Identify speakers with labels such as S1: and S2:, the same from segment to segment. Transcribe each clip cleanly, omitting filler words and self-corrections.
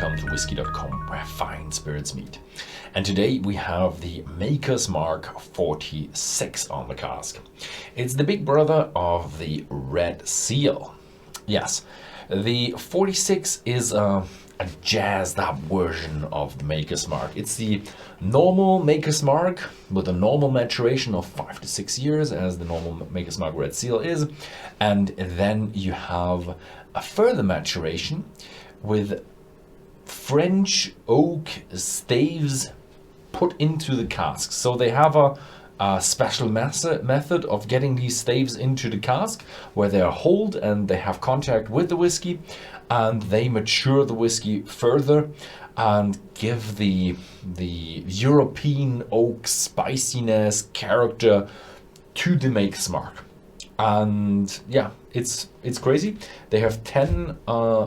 S1: welcome to Whisky.com, where fine spirits meet. And today we have the Maker's Mark 46 on the cask. It's the big brother of the Red Seal. Yes, the 46 is a jazzed up version of the Maker's Mark. It's the normal Maker's Mark with a normal maturation of 5 to 6 years, as the normal Maker's Mark Red Seal is. And then you have a further maturation with French oak staves put into the cask. So they have a special method of getting these staves into the cask, where they are holed and they have contact with the whiskey, and they mature the whiskey further and give the European oak spiciness character to the Maker's Mark. And yeah, it's crazy. They have 10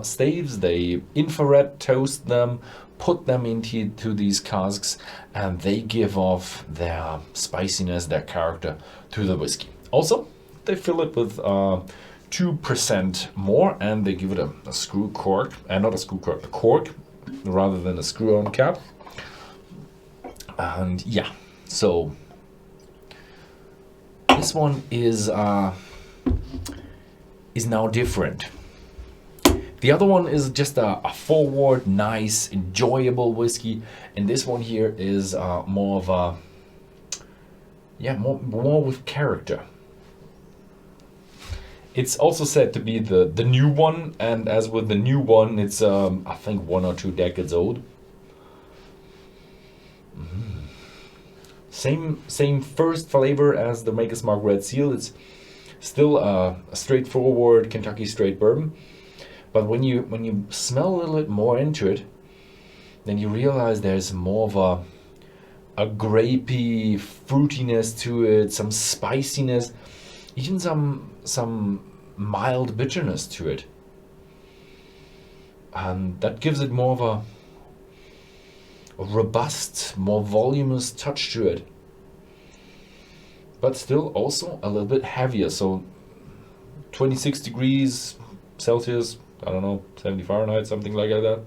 S1: staves. They infrared toast them, put them into these casks, and they give off their spiciness, their character to the whiskey. Also, they fill it with 2% more, and they give it a screw cork, and not a screw cork, a cork, rather than a screw-on cap. And yeah, so this one is now different. The other one is just a forward, nice, enjoyable whiskey, and this one here is more of a, yeah, more with character. It's also said to be the new one, and as with the new one, it's I think 1 or 2 decades old. Same first flavor as the Maker's Mark Red Seal. It's still a straightforward Kentucky straight bourbon, but when you smell a little bit more into it, then you realize there's more of a grapey fruitiness to it, some spiciness, even some mild bitterness to it, and that gives it more of a robust, more voluminous touch to it, but still also a little bit heavier. So 26 degrees Celsius, I don't know, 70 Fahrenheit, something like that,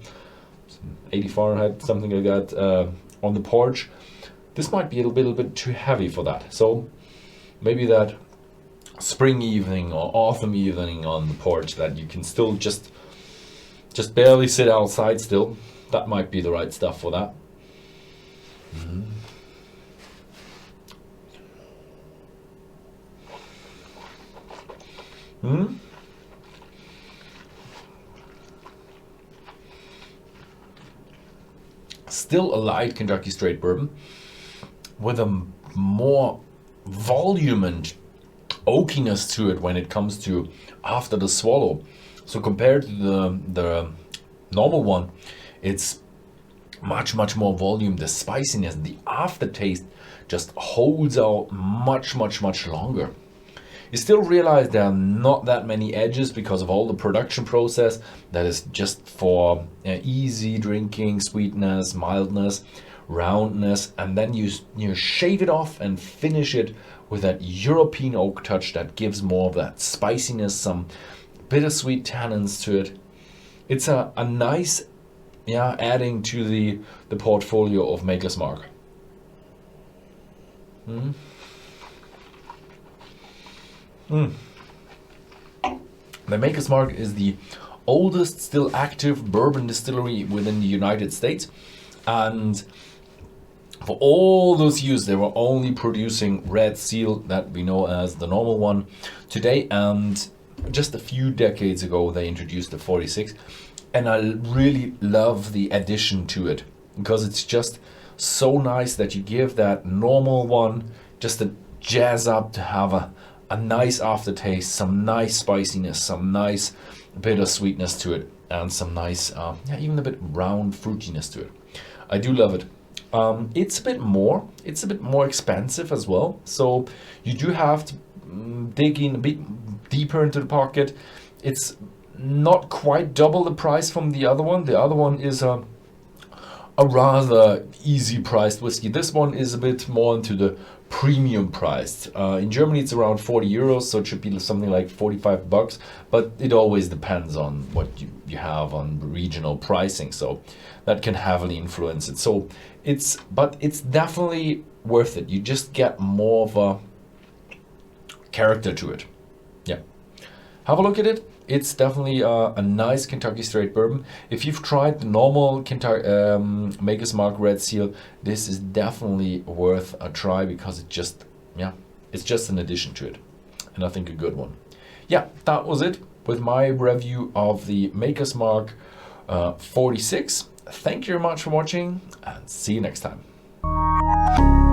S1: 80 Fahrenheit, something like that, on the porch. This might be a little bit too heavy for that. So maybe that spring evening or autumn evening on the porch that you can still just barely sit outside still, that might be the right stuff for that. Still a light Kentucky straight bourbon with a more volume and oakiness to it when it comes to after the swallow. So compared to the normal one, it's much more volume. The spiciness, the aftertaste just holds out much longer. You still realize there are not that many edges because of all the production process that is just for easy drinking, sweetness, mildness, roundness, and then you shave it off and finish it with that European oak touch that gives more of that spiciness, some bittersweet tannins to it. It's a nice, yeah, adding to the portfolio of Maker's Mark. The Maker's Mark is the oldest still active bourbon distillery within the United States, and for all those years they were only producing Red Seal that we know as the normal one today, and just a few decades ago they introduced the 46, and I really love the addition to it because it's just so nice that you give that normal one just a jazz up to have a nice aftertaste, some nice spiciness, some nice bittersweetness to it, and some nice, even a bit round fruitiness to it. I do love it. It's a bit more expensive as well, so you do have to dig in a bit deeper into the pocket. It's not quite double the price from the other one. The other one is a rather easy priced whiskey. This one is a bit more into the premium priced. In Germany it's around 40 euros, so it should be something like 45 bucks, but it always depends on what you have on regional pricing, so that can heavily influence it. So it's definitely worth it. You just get more of a character to it. Yeah, have a look at it. It's definitely a nice Kentucky straight bourbon. If you've tried the normal Maker's Mark Red Seal, this is definitely worth a try, because it's just an addition to it, and I think a good one. Yeah, that was it with my review of the Maker's Mark 46. Thank you very much for watching, and see you next time.